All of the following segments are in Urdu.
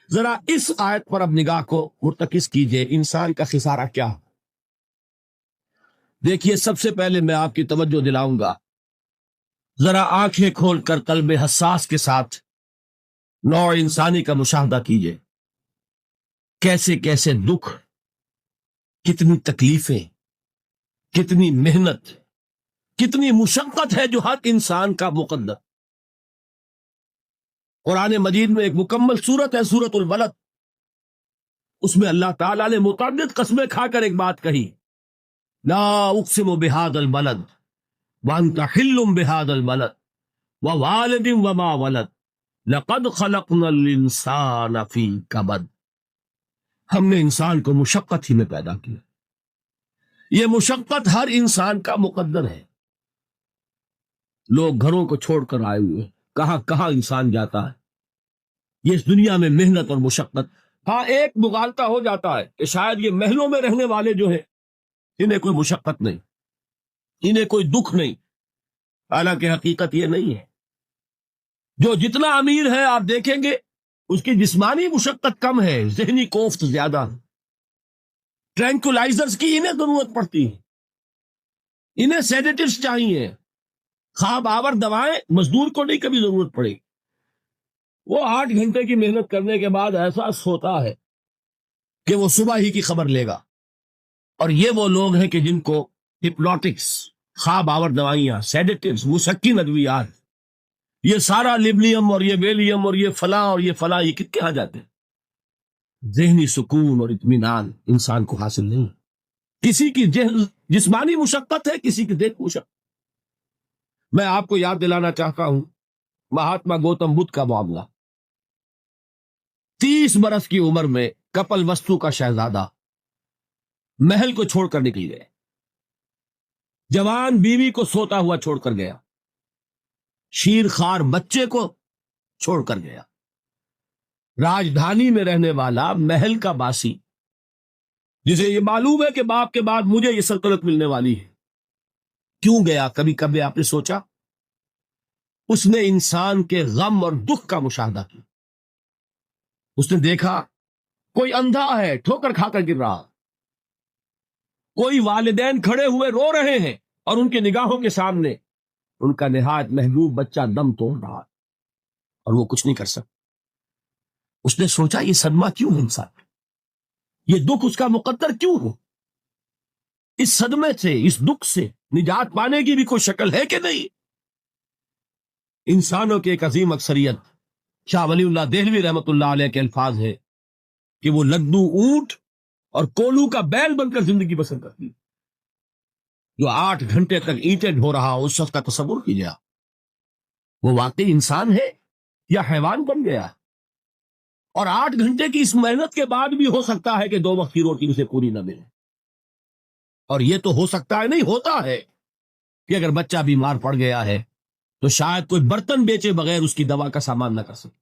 ذرا اس آیت پر اب نگاہ کو مرتکز کیجئے، انسان کا خسارہ کیا؟ دیکھیے، سب سے پہلے میں آپ کی توجہ دلاؤں گا، ذرا آنکھیں کھول کر قلب حساس کے ساتھ نوع انسانی کا مشاہدہ کیجئے، کیسے کیسے دکھ، کتنی تکلیفیں، کتنی محنت، کتنی مشقت ہے جو ہر انسان کا مقدر۔ قرآن مجید میں ایک مکمل سورت ہے، سورت البلد، اس میں اللہ تعالیٰ نے متعدد قسمیں کھا کر ایک بات کہی، لا اقسم بہذا البلد وانت حل بہذا البلد ووالد وما ولد لقد خلقنا الانسان فی کبد۔ ہم نے انسان کو مشقت ہی میں پیدا کیا، یہ مشقت ہر انسان کا مقدر ہے۔ لوگ گھروں کو چھوڑ کر آئے ہوئے ہیں، کہاں کہاں انسان جاتا ہے، یہ اس دنیا میں محنت اور مشقت۔ ہاں، ایک مغالطہ ہو جاتا ہے کہ شاید یہ محلوں میں رہنے والے جو ہیں انہیں کوئی مشقت نہیں، انہیں کوئی دکھ نہیں، حالانکہ حقیقت یہ نہیں ہے۔ جو جتنا امیر ہے آپ دیکھیں گے اس کی جسمانی مشقت کم ہے، ذہنی کوفت زیادہ ہے۔ ٹرینکولائزرز کی انہیں ضرورت پڑتی ہے، انہیں سیڈیٹیوز چاہیے، خواب آور دوائیں مزدور کو نہیں کبھی ضرورت پڑے۔ وہ 8 گھنٹے کی محنت کرنے کے بعد احساس ہوتا ہے کہ وہ صبح ہی کی خبر لے گا۔ اور یہ وہ لوگ ہیں کہ جن کو ہپنوٹکس، خواب آور دوائیاں، سیڈیٹیوز، مسکن ادویات، یہ سارا لیبلیم اور یہ ویلیم اور یہ فلاں اور یہ فلاں، یہ کہاں جاتے ہیں؟ ذہنی سکون اور اطمینان انسان کو حاصل نہیں۔ کسی کی جسمانی مشقت ہے، کسی کی ذہنی مشقت۔ میں آپ کو یاد دلانا چاہتا ہوں مہاتما گوتم بدھ کا معاملہ۔ 30 برس کی عمر میں کپل وستو کا شہزادہ محل کو چھوڑ کر نکل گئے، جوان بیوی کو سوتا ہوا چھوڑ کر گیا، شیر خوار بچے کو چھوڑ کر گیا۔ راجدھانی میں رہنے والا محل کا باسی، جسے یہ معلوم ہے کہ باپ کے بعد مجھے یہ سلطنت ملنے والی ہے، کیوں گیا؟ کبھی کبھی آپ نے سوچا؟ اس نے انسان کے غم اور دکھ کا مشاہدہ کیا۔ اس نے دیکھا کوئی اندھا ہے، ٹھوکر کھا کر گر رہا، کوئی والدین کھڑے ہوئے رو رہے ہیں اور ان کی نگاہوں کے سامنے ان کا نہایت محبوب بچہ دم توڑ رہا ہے اور وہ کچھ نہیں کر سکتا۔ اس نے سوچا یہ صدمہ کیوں ہے انسان، یہ دکھ اس کا مقدر کیوں ہو؟ اس صدمے سے، اس دکھ سے نجات پانے کی بھی کوئی شکل ہے کہ نہیں؟ انسانوں کی ایک عظیم اکثریت، شاہ ولی اللہ دہلوی رحمت اللہ علیہ کے الفاظ ہے کہ وہ لگدو اونٹ اور کولو کا بیل بن کر زندگی بسر کرتی، جو 8 گھنٹے تک اینٹیں ڈھو رہا ہو، اس شخص کا تصور کیجیے، وہ واقعی انسان ہے یا حیوان بن گیا؟ اور 8 گھنٹے کی اس محنت کے بعد بھی ہو سکتا ہے کہ 2 وقت کی روٹی اسے پوری نہ ملے۔ اور یہ تو ہو سکتا ہے، نہیں ہوتا ہے کہ اگر بچہ بیمار پڑ گیا ہے تو شاید کوئی برتن بیچے بغیر اس کی دوا کا سامان نہ کر سکے۔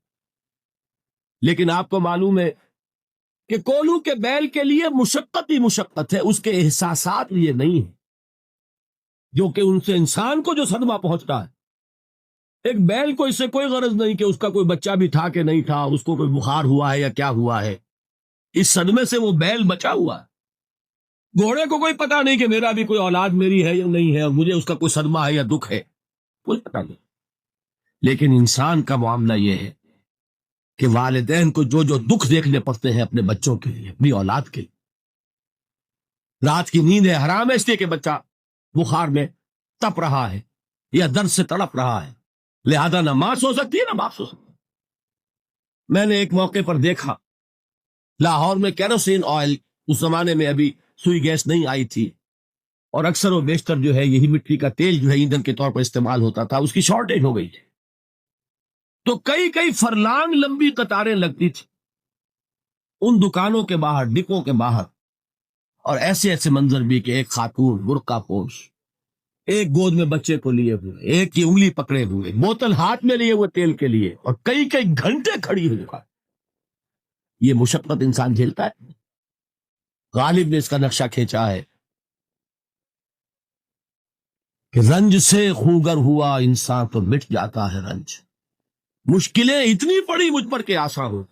لیکن آپ کو معلوم ہے کہ کولو کے بیل کے لیے مشقت ہی مشقت ہے، اس کے احساسات یہ نہیں ہیں جو کہ ان سے انسان کو جو صدمہ پہنچتا ہے۔ ایک بیل کو اس سے کوئی غرض نہیں کہ اس کا کوئی بچہ بھی تھا کہ نہیں تھا، اس کو کوئی بخار ہوا ہے یا کیا ہوا ہے، اس صدمے سے وہ بیل بچا ہوا ہے۔ گھوڑے کو کوئی پتا نہیں کہ میرا بھی کوئی اولاد میری ہے یا نہیں ہے، اور مجھے اس کا کوئی صدمہ ہے یا دکھ ہے، کوئی پتا نہیں۔ لیکن انسان کا معاملہ یہ ہے کہ والدین کو جو جو دکھ دیکھنے پڑتے ہیں اپنے بچوں کے لیے، اپنی اولاد کے لیے۔ رات کی نیند ہے حرام ہے اس لیے کہ بچہ بخار میں تپ رہا ہے یا درد سے تڑپ رہا ہے، لہذا نہ ماں سو سکتی ہے نہ باپ سو سکتا۔ میں نے ایک موقع پر دیکھا لاہور میں کیروسین آئل، اس زمانے میں ابھی سوئی گیس نہیں آئی تھی، اور اکثر و بیشتر جو ہے یہی مٹی کا تیل جو ہے ایندھن کے طور پر استعمال ہوتا تھا، اس کی شارٹیج ہو گئی تھی، تو کئی فرلانگ لمبی قطاریں لگتی تھی ان دکانوں کے باہر، ڈپوں کے باہر، اور ایسے ایسے منظر بھی کہ ایک خاتون برقع پوش، ایک گود میں بچے کو لیے ہوئے، ایک کی انگلی پکڑے ہوئے، بوتل ہاتھ میں لیے ہوئے تیل کے لیے، اور کئی گھنٹے کھڑی ہوئی دکان۔ یہ مشقت انسان جھیلتا ہے۔ غالب نے اس کا نقشہ کھینچا ہے کہ رنج سے خوگر ہوا انسان تو مٹ جاتا ہے رنج، مشکلیں اتنی پڑی مجھ پر کہ آسان ہو۔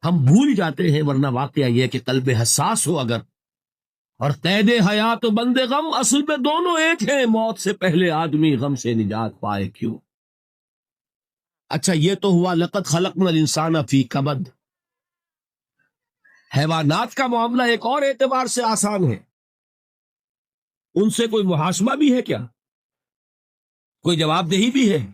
ہم بھول جاتے ہیں، ورنہ واقعہ یہ کہ قلب حساس ہو اگر، اور قید حیات و بند غم اصل میں دونوں ایک ہیں، موت سے پہلے آدمی غم سے نجات پائے کیوں۔ اچھا یہ تو ہوا لقد خلقنا الانسان فی کبد۔ حیوانات کا معاملہ ایک اور اعتبار سے آسان ہے، ان سے کوئی محاسبہ بھی ہے کیا؟ کوئی جواب دہی بھی ہے؟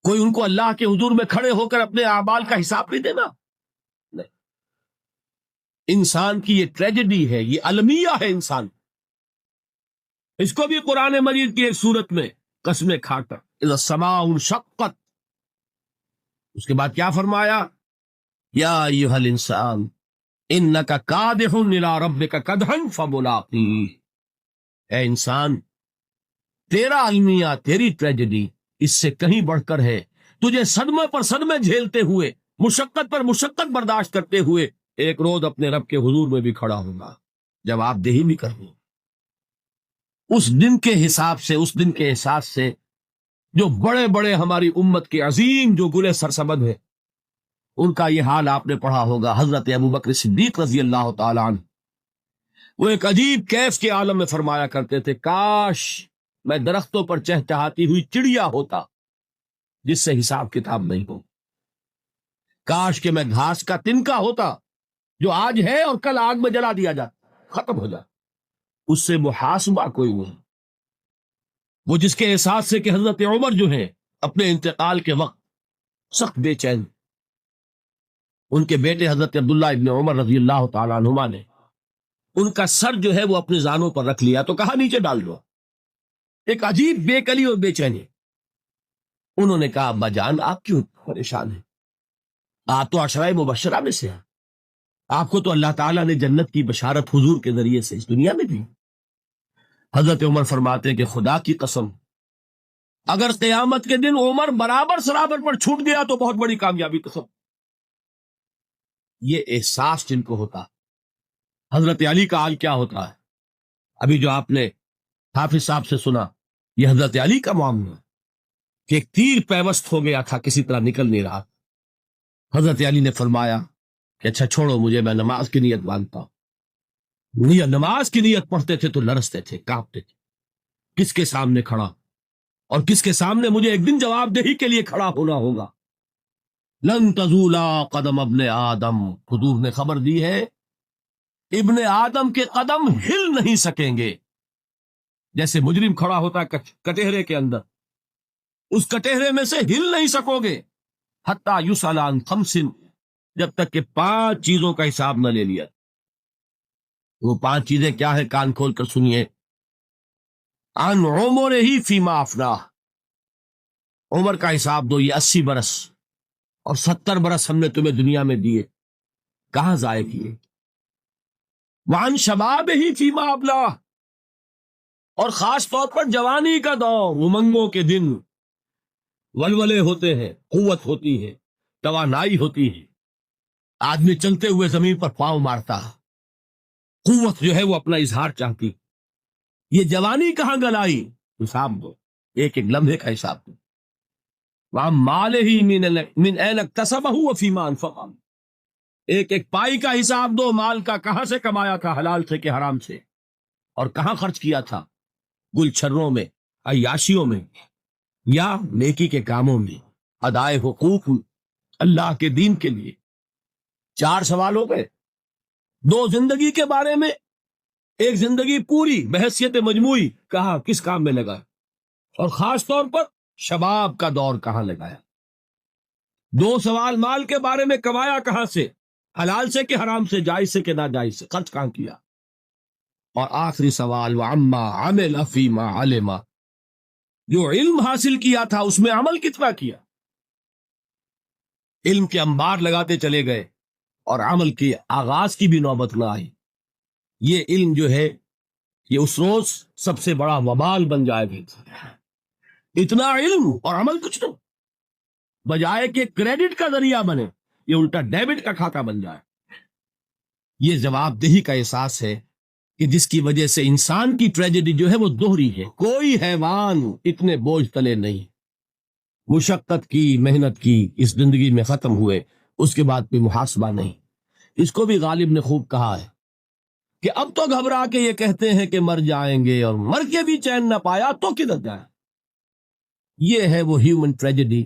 کوئی ان کو اللہ کے حضور میں کھڑے ہو کر اپنے اعمال کا حساب بھی دینا؟ نہیں۔ انسان کی یہ ٹریجڈی ہے، یہ المیہ ہے انسان، اس کو بھی قرآن مجید کی ایک سورت میں قسمیں کھا کر اذا السماء انشقت، اس کے بعد کیا فرمایا؟ یا ایھا الانسان انک کادح الی ربک کدحا فملاقیہ، اے انسان تیرا المیہ، تیری ٹریجڈی اس سے کہیں بڑھ کر ہے، تجھے صدمے پر صدمے جھیلتے ہوئے، مشقت پر مشقت برداشت کرتے ہوئے ایک روز اپنے رب کے حضور میں بھی کھڑا ہوگا، جواب دہی بھی کروں۔ اس دن کے حساب سے، اس دن کے احساس سے جو بڑے بڑے ہماری امت کے عظیم جو گلے سرسبد ہیں، ان کا یہ حال آپ نے پڑھا ہوگا۔ حضرت ابوبکر صدیق رضی اللہ تعالیٰ عنہ وہ ایک عجیب کیف کے عالم میں فرمایا کرتے تھے، کاش میں درختوں پر چہچہاتی ہوئی چڑیا ہوتا جس سے حساب کتاب نہیں ہو، کاش کہ میں گھاس کا تنکا ہوتا جو آج ہے اور کل آگ میں جلا دیا جاتا، ختم ہو جاتا، اس سے محاسبہ کوئی نہیں۔ وہ جس کے احساس سے کہ حضرت عمر جو ہیں اپنے انتقال کے وقت سخت بے چین، ان کے بیٹے حضرت عبداللہ ابن عمر رضی اللہ تعالیٰ عنہما نے ان کا سر جو ہے وہ اپنے زانوں پر رکھ لیا تو کہا نیچے ڈال دو، ایک عجیب بے کلی اور بے چینی۔ انہوں نے کہا ابا جان آپ کیوں پریشان ہیں، آپ تو عشرہ مبشرہ میں سے ہیں، آپ کو تو اللہ تعالیٰ نے جنت کی بشارت حضور کے ذریعے سے اس دنیا میں دی۔ حضرت عمر فرماتے ہیں کہ خدا کی قسم اگر قیامت کے دن عمر برابر سرابر پر چھوٹ گیا تو بہت بڑی کامیابی قسم۔ یہ احساس جن کو ہوتا، حضرت علی کا حال کیا ہوتا ہے، ابھی جو آپ نے حافظ صاحب سے سنا، یہ حضرت علی کا معاملہ کہ ایک تیر پیوست ہو گیا تھا، کسی طرح نکل نہیں رہا۔ حضرت علی نے فرمایا کہ اچھا چھوڑو مجھے، میں نماز کی نیت باندھتا ہوں۔ نماز کی نیت پڑھتے تھے تو لرزتے تھے، کانپتے تھے، کس کے سامنے کھڑا اور کس کے سامنے مجھے ایک دن جواب دہی کے لیے کھڑا ہونا ہوگا۔ لن تزولا قدم ابن آدم، حضور نے خبر دی ہے ابن آدم کے قدم ہل نہیں سکیں گے۔ جیسے مجرم کھڑا ہوتا ہے کٹہرے کے اندر، اس کٹہرے میں سے ہل نہیں سکو گے، حتی یسأل عن خمس، جب تک کہ 5 چیزوں کا حساب نہ لے لیا۔ وہ 5 چیزیں کیا ہے، کان کھول کر سنیے۔ عن عمرہ فیما افناہ، عمر کا حساب دو، یہ 80 برس اور 70 برس ہم نے تمہیں دنیا میں دیے، کہاں ضائع کیے۔ وعن شبابہ فیما ابلاہ، اور خاص طور پر جوانی کا دور، امنگوں کے دن، ولولے ہوتے ہیں، قوت ہوتی ہے، توانائی ہوتی ہے، آدمی چلتے ہوئے زمین پر پاؤں مارتا، قوت جو ہے وہ اپنا اظہار چاہتی، یہ جوانی کہاں گلائی، حساب دو، ایک ایک لمحے کا حساب دو۔ وَعَن مَالِهِ مِنْ أَيْنَ اكْتَسَبَهُ وَفِيمَا أَنْفَقَهُ، ایک ایک پائی کا حساب دو، مال کا کہاں سے کمایا تھا، حلال سے کہ حرام سے، اور کہاں خرچ کیا تھا، گل چھروں میں، عیاشیوں میں، یا نیکی کے کاموں میں، ادائے حقوق اللہ کے دین کے لیے۔ 4 سوال ہو گئے، 2 زندگی کے بارے میں، ایک زندگی پوری بحیثیت مجموعی کہاں کس کام میں لگا، اور خاص طور پر شباب کا دور کہاں لگایا۔ 2 سوال مال کے بارے میں، کمایا کہاں سے، حلال سے کہ حرام سے، جائز سے کہ ناجائز سے، خرچ کہاں کیا، اور آخری سوال وَعَمَّا عَمِلَ فِيمَا عَلِمَ، جو علم حاصل کیا تھا اس میں عمل کتنا کیا۔ علم کے انبار لگاتے چلے گئے اور عمل کے آغاز کی بھی نوبت نہ آئی۔ یہ علم جو ہے یہ اس روز سب سے بڑا وبال بن جائے گا۔ اتنا علم اور عمل کچھ نہیں، بجائے کہ کریڈٹ کا ذریعہ بنے یہ الٹا ڈیبٹ کا کھاتا بن جائے۔ یہ جواب دہی کا احساس ہے کہ جس کی وجہ سے انسان کی ٹریجڈی جو ہے وہ دوہری ہے۔ کوئی حیوان اتنے بوجھ تلے نہیں، مشقت کی، محنت کی، اس زندگی میں ختم ہوئے، اس کے بعد کوئی محاسبہ نہیں. اس کو بھی غالب نے خوب کہا ہے کہ اب تو گھبرا کے یہ کہتے ہیں کہ مر جائیں گے، اور مر کے بھی چین نہ پایا تو کدھر جائیں. یہ ہے وہ ہیومن ٹریجڈی